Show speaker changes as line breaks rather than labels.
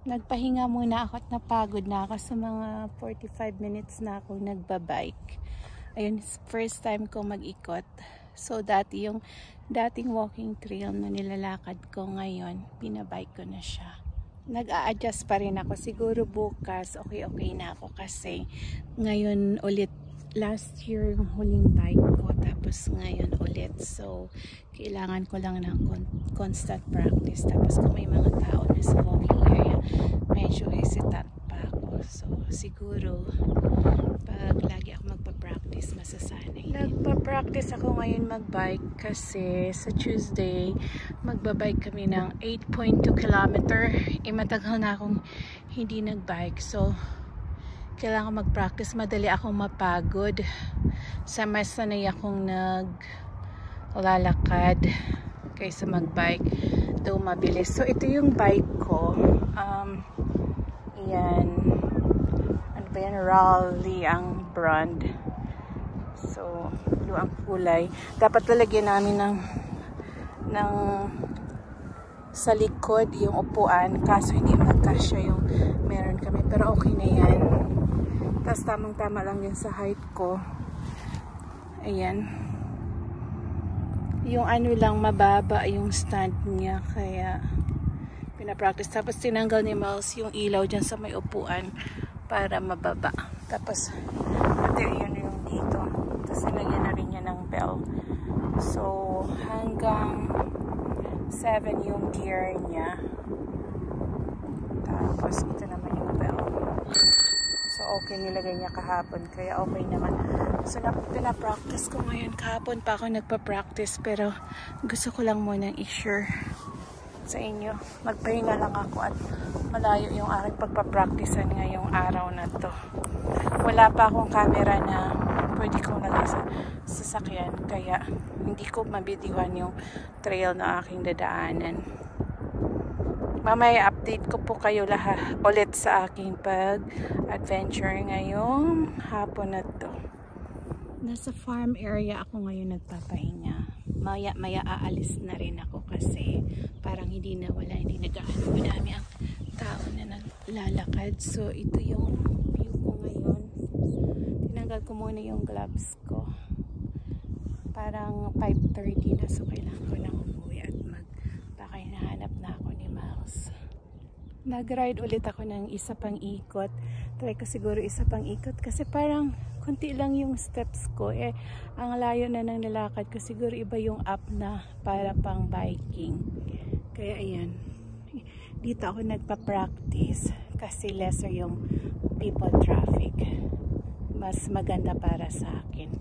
Nagpahinga muna ako at napagod na ako sa mga 45 minutes na ako nagbabike. Ayun, first time ko mag-ikot. So dati yung dating walking trail na nilalakad ko ngayon, pinabike ko na siya. Nag-a-adjust pa rin ako. Siguro bukas okay na ako kasi ngayon ulit, last year yung huling bike ko, tapos ngayon ulit. So kailangan ko lang ng constant practice. Tapos kung may mga tao na sa walking area, medyo hesitant pa ako. So siguro pag lagi ako magpa-practice, masasanay. Nagpa-practice ako ngayon mag-bike kasi sa Tuesday magbabike kami ng 8.2 kilometer. Matagal na akong hindi nag-bike. So kailangan mag-practice. Madali akong mapagod. Sa mas sanay akong naglalakad kaysa mag-bike. Though mabilis. So ito yung bike ko. Yan. Ano ba yan? Raleigh ang brand. So blue ang kulay. Dapat lalagyan namin ng sa likod yung upuan. Kaso hindi magkasya yung meron kami. Pero okay na yan. Tapos tamang-tama lang din sa height ko. Ayan. Yung ano lang, mababa yung stand niya. Kaya pinapractice. Tapos tinanggal ni Miles yung ilaw dyan sa may upuan para mababa. Tapos pati yun yung dito. Tapos nilagyan na rin niya ng bell. So hanggang 7 yung gear niya. Tapos ito naman yung bell. So okay, nilagay niya kahapon, kaya okay naman. So pinapractice ko ngayon. Kahapon pa ako nagpa-practice, pero gusto ko lang munang i-share sa inyo. Magpahinga lang ako at malayo yung aking pagpa-practicean ngayong araw na to. Wala pa akong camera na pwede kong lagay sa sasakyan, kaya hindi ko mabidiwan yung trail na aking dadaanan. Mamaya update ko po kayo lahat ulit sa aking pag-adventure ngayong hapon na to. Nasa farm area ako ngayon nagpapahinga. Maya aalis na rin ako kasi parang hindi nagaano. Madami ang tao na naglalakad. So ito yung view ko ngayon. Tinanggal ko muna yung gloves ko. Parang 5:30 na, so kailangan ko lang umuwi at baka hinahanap na ako ni Miles. Nag-ride ulit ako ng isa pang ikot. Try ko siguro isa pang ikot kasi parang konti lang yung steps ko. Ang layo na ng nilakad ko. Siguro iba yung up na para pang biking. Kaya ayan. Dito ako nagpa-practice kasi lesser yung people traffic. Mas maganda para sa akin.